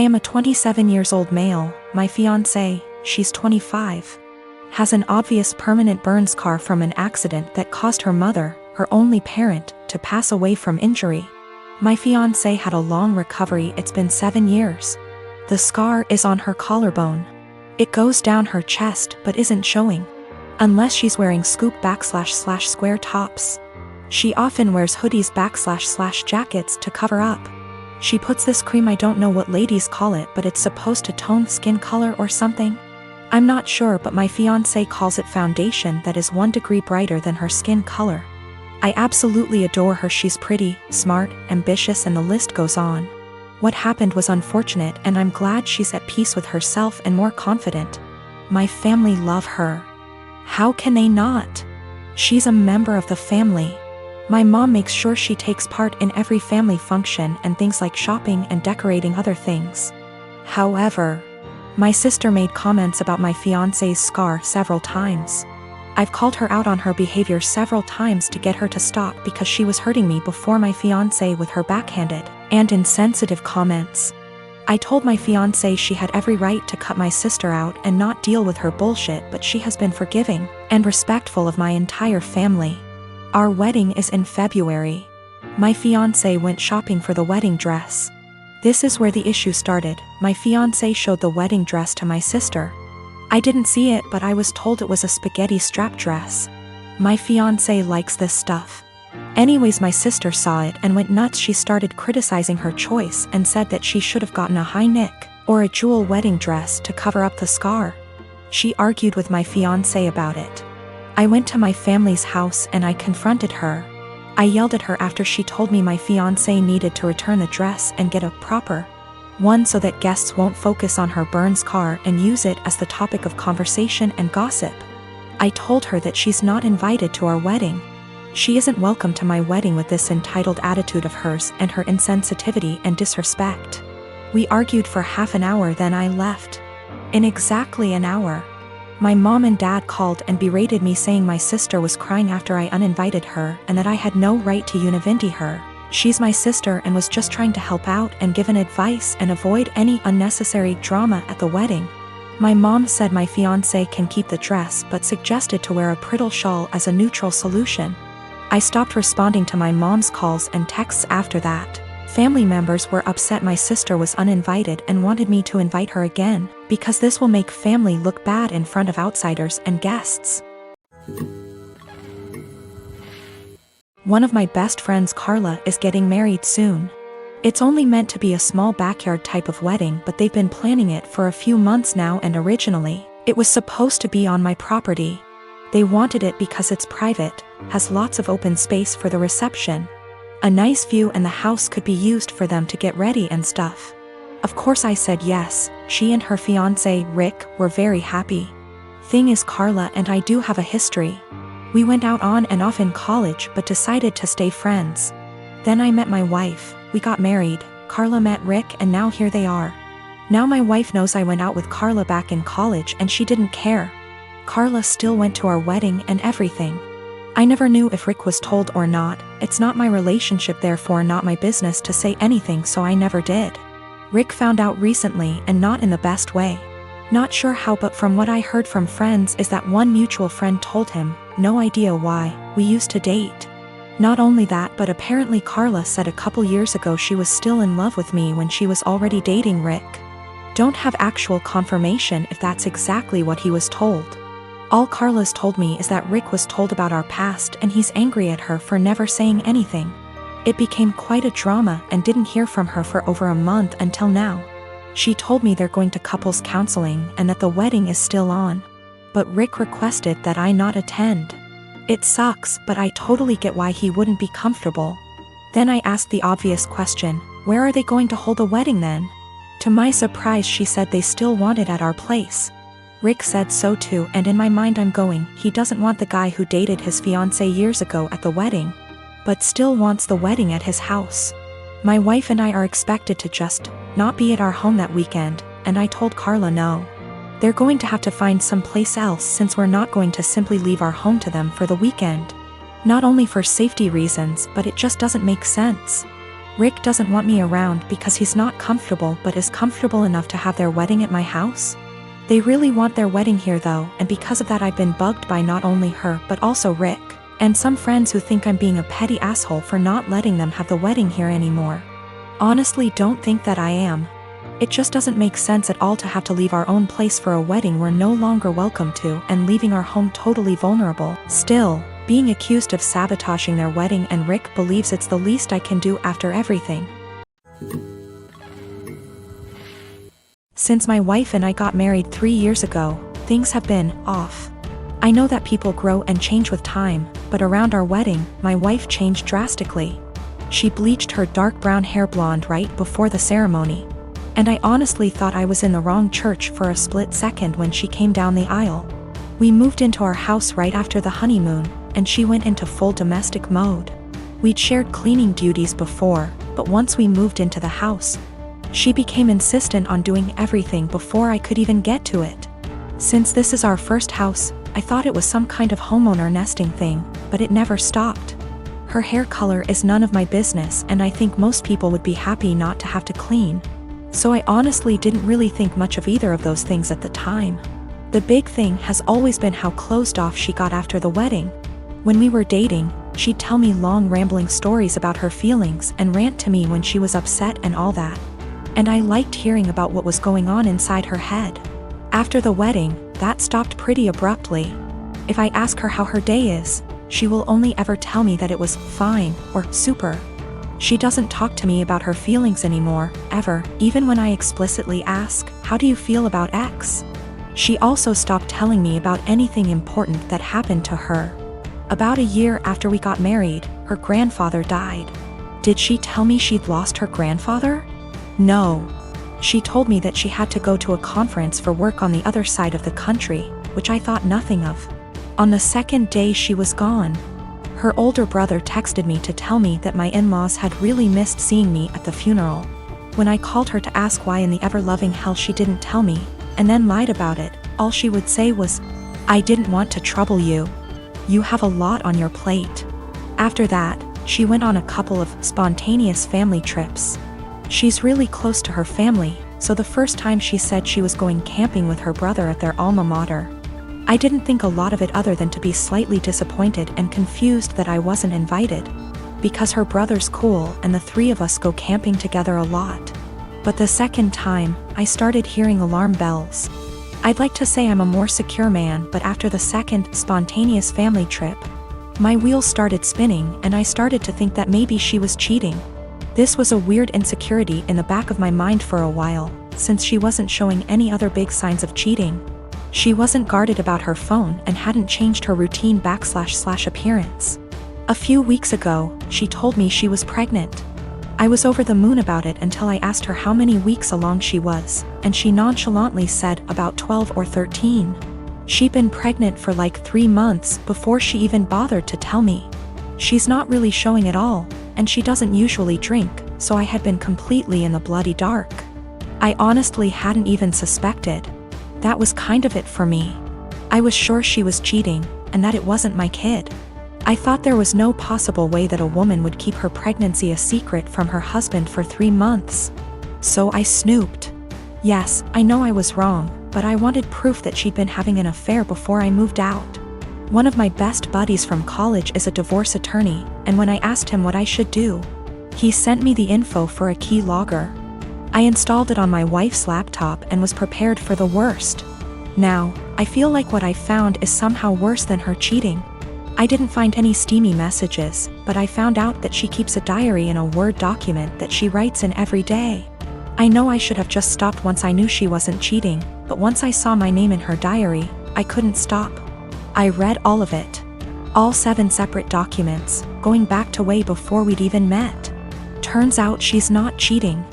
I am a 27 years old male. My fiancé, she's 25, has an obvious permanent burn scar from an accident that caused her mother, her only parent, to pass away from injury. My fiancé had a long recovery. It's been 7 years. The scar is on her collarbone. It goes down her chest but isn't showing. Unless she's wearing scoop / square tops. She often wears hoodies / jackets to cover up. She puts this cream, I don't know what ladies call it, but it's supposed to tone skin color or something. I'm not sure, but my fiancé calls it foundation that is 1 degree brighter than her skin color. I absolutely adore her. She's pretty, smart, ambitious, and the list goes on. What happened was unfortunate, and I'm glad she's at peace with herself and more confident. My family love her. How can they not? She's a member of the family. My mom makes sure she takes part in every family function and things like shopping and decorating other things. However, my sister made comments about my fiancé's scar several times. I've called her out on her behavior several times to get her to stop because she was hurting me before my fiancé with her backhanded and insensitive comments. I told my fiancé she had every right to cut my sister out and not deal with her bullshit, but she has been forgiving and respectful of my entire family. Our wedding is in February. My fiancé went shopping for the wedding dress. This is where the issue started. My fiancé showed the wedding dress to my sister. I didn't see it, but I was told it was a spaghetti strap dress. My fiancé likes this stuff. Anyways, my sister saw it and went nuts. She started criticizing her choice and said that she should have gotten a high neck or a jewel wedding dress to cover up the scar. She argued with my fiancé about it. I went to my family's house and I confronted her. I yelled at her after she told me my fiancé needed to return the dress and get a proper one so that guests won't focus on her burn scar and use it as the topic of conversation and gossip. I told her that she's not invited to our wedding. She isn't welcome to my wedding with this entitled attitude of hers and her insensitivity and disrespect. We argued for half an hour, then I left. In exactly an hour, my mom and dad called and berated me, saying my sister was crying after I uninvited her and that I had no right to univindi her. She's my sister and was just trying to help out and give an advice and avoid any unnecessary drama at the wedding. My mom said my fiancé can keep the dress but suggested to wear a bridal shawl as a neutral solution. I stopped responding to my mom's calls and texts after that. Family members were upset my sister was uninvited and wanted me to invite her again, because this will make family look bad in front of outsiders and guests. One of my best friends, Carla, is getting married soon. It's only meant to be a small backyard type of wedding, but they've been planning it for a few months now, and originally, it was supposed to be on my property. They wanted it because it's private, has lots of open space for the reception, a nice view, and the house could be used for them to get ready and stuff. Of course I said yes. She and her fiancé, Rick, were very happy. Thing is, Carla and I do have a history. We went out on and off in college but decided to stay friends. Then I met my wife, we got married, Carla met Rick, and now here they are. Now my wife knows I went out with Carla back in college and she didn't care. Carla still went to our wedding and everything. I never knew if Rick was told or not. It's not my relationship, therefore not my business to say anything, so I never did. Rick found out recently and not in the best way. Not sure how, but from what I heard from friends is that one mutual friend told him, no idea why, we used to date. Not only that, but apparently Carla said a couple years ago she was still in love with me when she was already dating Rick. Don't have actual confirmation if that's exactly what he was told. All Carla's told me is that Rick was told about our past and he's angry at her for never saying anything. It became quite a drama and didn't hear from her for over a month until now. She told me they're going to couples counseling and that the wedding is still on. But Rick requested that I not attend. It sucks, but I totally get why he wouldn't be comfortable. Then I asked the obvious question, where are they going to hold the wedding then? To my surprise, she said they still want it at our place. Rick said so too, and in my mind I'm going, he doesn't want the guy who dated his fiancée years ago at the wedding, but still wants the wedding at his house. My wife and I are expected to just not be at our home that weekend, and I told Carla no. They're going to have to find someplace else since we're not going to simply leave our home to them for the weekend. Not only for safety reasons, but it just doesn't make sense. Rick doesn't want me around because he's not comfortable but is comfortable enough to have their wedding at my house? They really want their wedding here though, and because of that I've been bugged by not only her but also Rick, and some friends who think I'm being a petty asshole for not letting them have the wedding here anymore. Honestly, don't think that I am. It just doesn't make sense at all to have to leave our own place for a wedding we're no longer welcome to and leaving our home totally vulnerable. Still, being accused of sabotaging their wedding, and Rick believes it's the least I can do after everything. Since my wife and I got married 3 years ago, things have been off. I know that people grow and change with time, but around our wedding, my wife changed drastically. She bleached her dark brown hair blonde right before the ceremony. And I honestly thought I was in the wrong church for a split second when she came down the aisle. We moved into our house right after the honeymoon, and she went into full domestic mode. We'd shared cleaning duties before, but once we moved into the house, she became insistent on doing everything before I could even get to it. Since this is our first house, I thought it was some kind of homeowner nesting thing, but it never stopped. Her hair color is none of my business, and I think most people would be happy not to have to clean. So I honestly didn't really think much of either of those things at the time. The big thing has always been how closed off she got after the wedding. When we were dating, she'd tell me long rambling stories about her feelings and rant to me when she was upset and all that. And I liked hearing about what was going on inside her head. After the wedding, that stopped pretty abruptly. If I ask her how her day is, she will only ever tell me that it was fine or super. She doesn't talk to me about her feelings anymore, ever, even when I explicitly ask, "How do you feel about X?" She also stopped telling me about anything important that happened to her. About a year after we got married, her grandfather died. Did she tell me she'd lost her grandfather? No. She told me that she had to go to a conference for work on the other side of the country, which I thought nothing of. On the second day she was gone. Her older brother texted me to tell me that my in-laws had really missed seeing me at the funeral. When I called her to ask why in the ever-loving hell she didn't tell me, and then lied about it, all she would say was, "I didn't want to trouble you. You have a lot on your plate." After that, she went on a couple of spontaneous family trips. She's really close to her family, so the first time she said she was going camping with her brother at their alma mater. I didn't think a lot of it other than to be slightly disappointed and confused that I wasn't invited, because her brother's cool and the three of us go camping together a lot. But the second time, I started hearing alarm bells. I'd like to say I'm a more secure man, but after the second spontaneous family trip, my wheels started spinning and I started to think that maybe she was cheating. This was a weird insecurity in the back of my mind for a while, since she wasn't showing any other big signs of cheating. She wasn't guarded about her phone and hadn't changed her routine / appearance. A few weeks ago, she told me she was pregnant. I was over the moon about it until I asked her how many weeks along she was, and she nonchalantly said about 12 or 13. She'd been pregnant for like 3 months before she even bothered to tell me. She's not really showing at all, and she doesn't usually drink, so I had been completely in the bloody dark. I honestly hadn't even suspected. That was kind of it for me. I was sure she was cheating, and that it wasn't my kid. I thought there was no possible way that a woman would keep her pregnancy a secret from her husband for 3 months. So I snooped. Yes, I know I was wrong, but I wanted proof that she'd been having an affair before I moved out. One of my best buddies from college is a divorce attorney, and when I asked him what I should do, he sent me the info for a key logger. I installed it on my wife's laptop and was prepared for the worst. Now, I feel like what I found is somehow worse than her cheating. I didn't find any steamy messages, but I found out that she keeps a diary in a Word document that she writes in every day. I know I should have just stopped once I knew she wasn't cheating, but once I saw my name in her diary, I couldn't stop. I read all of it. All 7 separate documents, going back to way before we'd even met. Turns out she's not cheating.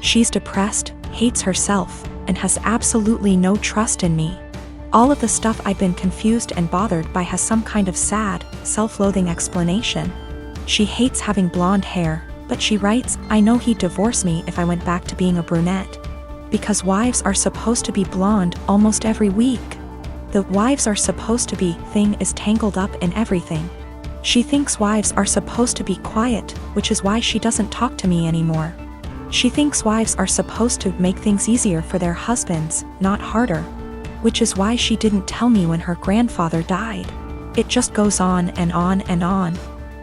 She's depressed, hates herself, and has absolutely no trust in me. All of the stuff I've been confused and bothered by has some kind of sad, self-loathing explanation. She hates having blonde hair, but she writes, "I know he'd divorce me if I went back to being a brunette. Because wives are supposed to be blonde almost every week. The wives are supposed to be thing is tangled up in everything. She thinks wives are supposed to be quiet, which is why she doesn't talk to me anymore. She thinks wives are supposed to make things easier for their husbands, not harder. Which is why she didn't tell me when her grandfather died. It just goes on and on and on.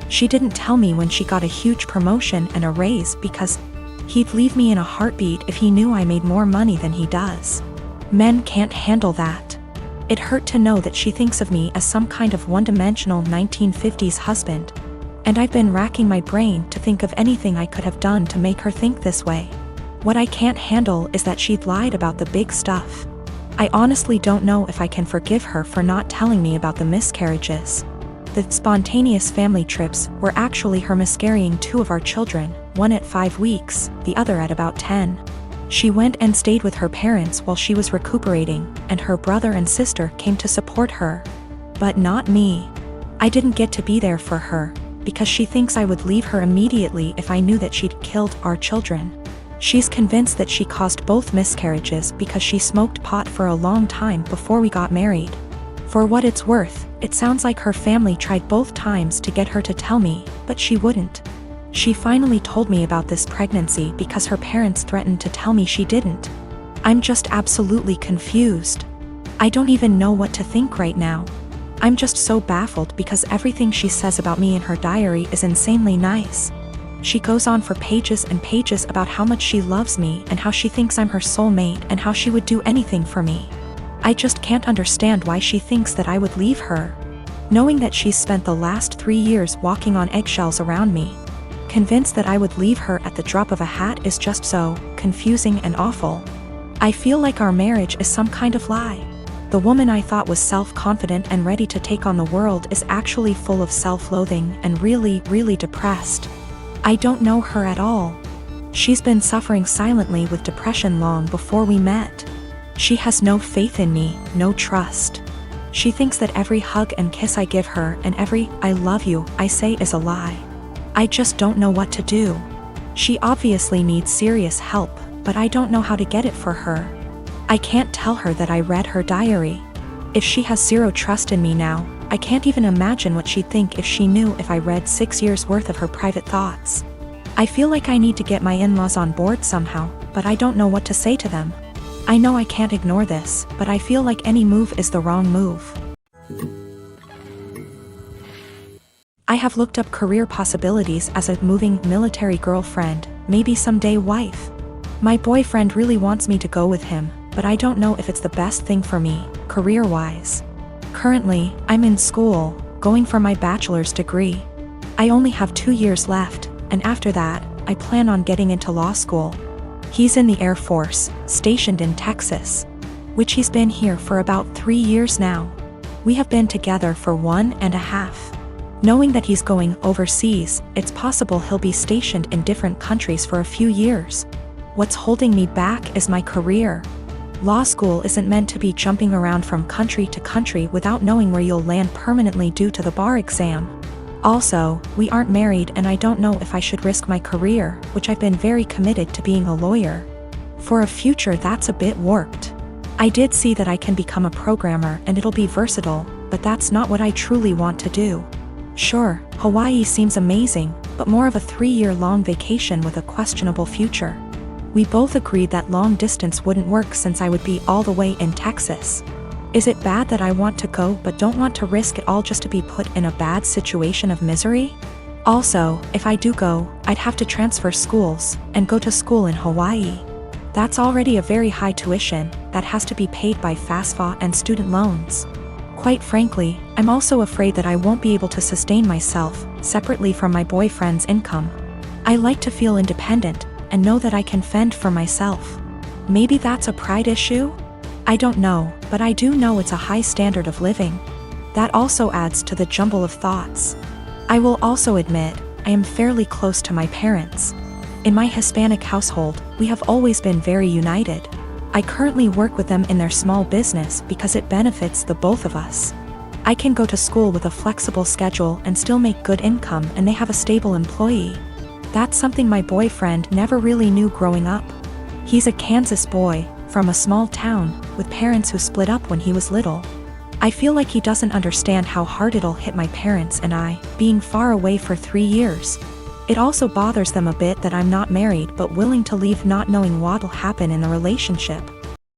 She didn't tell me when she got a huge promotion and a raise because he'd leave me in a heartbeat if he knew I made more money than he does. Men can't handle that. It hurt to know that she thinks of me as some kind of one-dimensional 1950s husband. And I've been racking my brain to think of anything I could have done to make her think this way. What I can't handle is that she'd lied about the big stuff. I honestly don't know if I can forgive her for not telling me about the miscarriages. The spontaneous family trips were actually her miscarrying 2 of our children, one at 5 weeks, the other at about 10. She went and stayed with her parents while she was recuperating, and her brother and sister came to support her. But not me. I didn't get to be there for her, because she thinks I would leave her immediately if I knew that she'd killed our children. She's convinced that she caused both miscarriages because she smoked pot for a long time before we got married. For what it's worth, it sounds like her family tried both times to get her to tell me, but she wouldn't. She finally told me about this pregnancy because her parents threatened to tell me she didn't. I'm just absolutely confused. I don't even know what to think right now. I'm just so baffled because everything she says about me in her diary is insanely nice. She goes on for pages and pages about how much she loves me and how she thinks I'm her soulmate and how she would do anything for me. I just can't understand why she thinks that I would leave her. Knowing that she's spent the last 3 years walking on eggshells around me, convinced that I would leave her at the drop of a hat is just so confusing and awful. I feel like our marriage is some kind of lie. The woman I thought was self-confident and ready to take on the world is actually full of self-loathing and really, really depressed. I don't know her at all. She's been suffering silently with depression long before we met. She has no faith in me, no trust. She thinks that every hug and kiss I give her and every "I love you" I say is a lie. I just don't know what to do. She obviously needs serious help, but I don't know how to get it for her. I can't tell her that I read her diary. If she has zero trust in me now, I can't even imagine what she'd think if she knew if I read 6 years worth of her private thoughts. I feel like I need to get my in-laws on board somehow, but I don't know what to say to them. I know I can't ignore this, but I feel like any move is the wrong move. I have looked up career possibilities as a moving military girlfriend, maybe someday wife. My boyfriend really wants me to go with him, but I don't know if it's the best thing for me, career-wise. Currently, I'm in school, going for my bachelor's degree. I only have 2 years left, and after that, I plan on getting into law school. He's in the Air Force, stationed in Texas, which he's been here for about 3 years now. We have been together for 1.5. Knowing that he's going overseas, it's possible he'll be stationed in different countries for a few years. What's holding me back is my career. Law school isn't meant to be jumping around from country to country without knowing where you'll land permanently due to the bar exam. Also, we aren't married and I don't know if I should risk my career, which I've been very committed to being a lawyer. For a future that's a bit warped. I did see that I can become a programmer and it'll be versatile, but that's not what I truly want to do. Sure, Hawaii seems amazing, but more of a 3-year-long vacation with a questionable future. We both agreed that long distance wouldn't work since I would be all the way in Texas. Is it bad that I want to go but don't want to risk it all just to be put in a bad situation of misery? Also, if I do go, I'd have to transfer schools and go to school in Hawaii. That's already a very high tuition that has to be paid by FAFSA and student loans. Quite frankly, I'm also afraid that I won't be able to sustain myself separately from my boyfriend's income. I like to feel independent and know that I can fend for myself. Maybe that's a pride issue? I don't know, but I do know it's a high standard of living. That also adds to the jumble of thoughts. I will also admit, I am fairly close to my parents. In my Hispanic household, we have always been very united. I currently work with them in their small business because it benefits the both of us. I can go to school with a flexible schedule and still make good income, and they have a stable employee. That's something my boyfriend never really knew growing up. He's a Kansas boy, from a small town, with parents who split up when he was little. I feel like he doesn't understand how hard it'll hit my parents and I, being far away for 3 years. It also bothers them a bit that I'm not married but willing to leave not knowing what'll happen in the relationship.